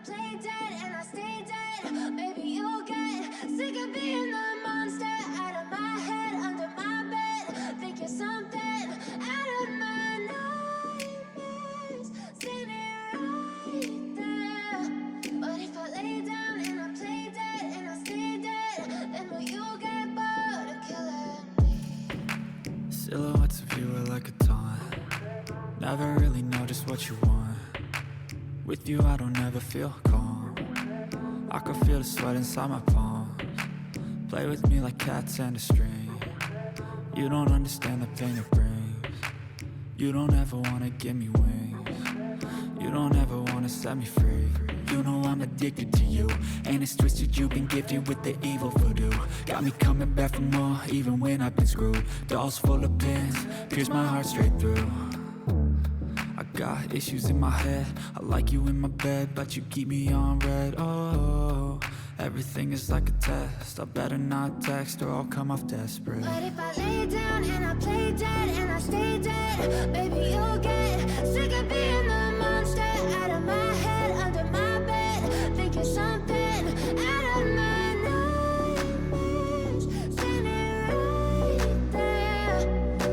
play dead and I stay dead. Maybe you'll get sick of being the monster out of my head, under my bed. Think you're something out of my nightmares, standing right there. But if I lay down and I play dead and I stay dead, then will you get bored of killing me? Silhouettes of you are like a taunt. Never really know just what you want. With you I don't ever feel calm. I can feel the sweat inside my palms. Play with me like cats and a string. You don't understand the pain it brings. You don't ever wanna give me wings. You don't ever wanna set me free. You know I'm addicted to you, and it's twisted, you've been gifted with the evil voodoo. Got me coming back for more, even when I've been screwed. Dolls full of pins, pierce my heart straight through. I got issues in my head, I like you in my bed, but you keep me on red. Oh, everything is like a test, I better not text or I'll come off desperate. But if I lay down and I play dead and I stay dead, baby you'll get sick of being the monster out of my head, under my bed. Think you're something out of my nightmares, standing right there.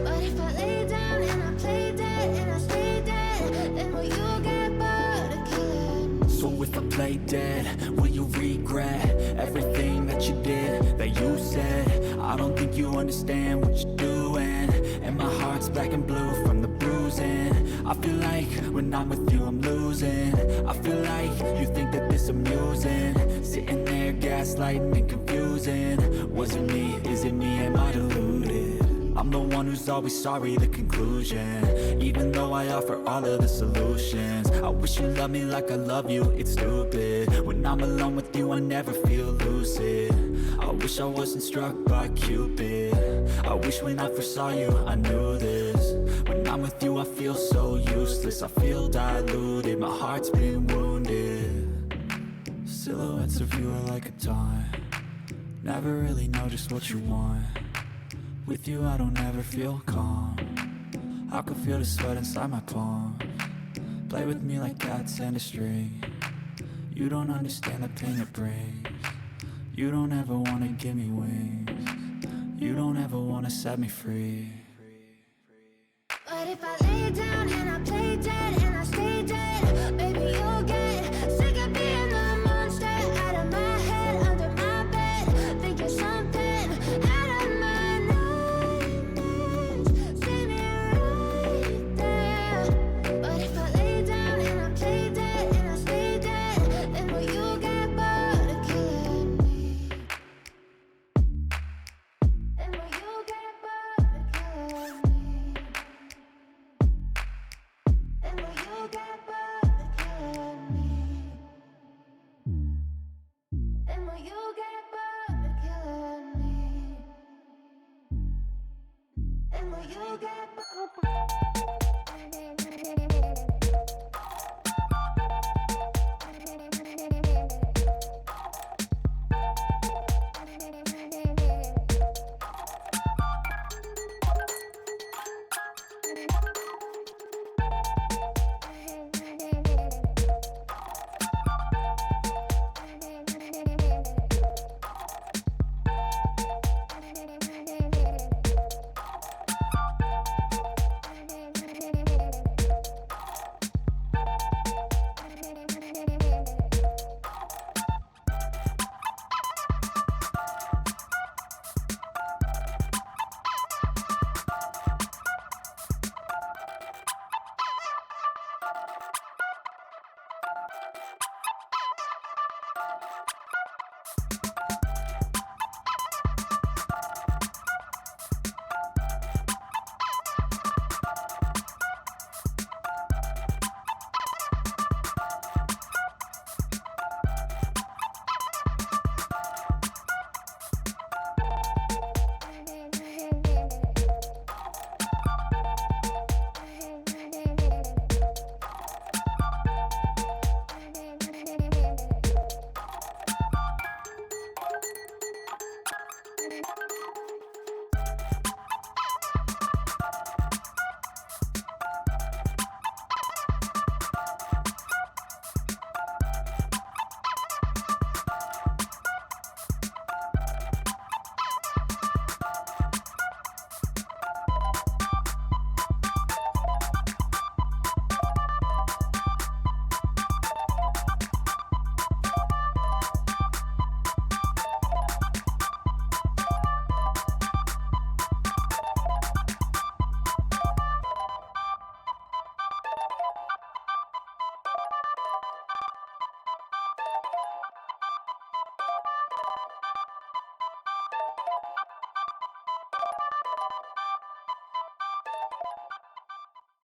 But if I lay down and I play dead and I stay dead, then will you get bored of killing me? So if I play dead, will you regret everything that you did, that you said? I don't think you understand what you're doing, and my heart's black and blue from the bruising. I feel like when I'm with you I'm losing. I feel like you think that this amusing, sitting there gaslighting and confusing. Was it me? Is it me? Am I deluded? I'm the one who's always sorry, the conclusion. Even though I offer all of the solutions, I wish you loved me like I love you, it's stupid. When I'm alone with you I never feel lucid. I wish I wasn't struck by Cupid. I wish when I first saw you I knew this. When I'm with you I feel so useless, I feel diluted, my heart's been wounded. Silhouettes of you are like a taunt. Never really know just what you want. With you I don't ever feel calm. I can feel the sweat inside my palms. Play with me like cats and a string. You don't understand the pain it brings. You don't ever wanna give me wings. You don't ever wanna set me free. But if I lay down and I play dead and I stay dead, baby you'll get sick of being the monster out of my head, under my bed. Think you're something out of my nightmares, standing right there. But if I lay down and I play dead and I stay dead, then will you get bored of killing me? Then will you get bored of killing me? And will you get bored of killing me? And will you get bored of killing me? And will you get bored?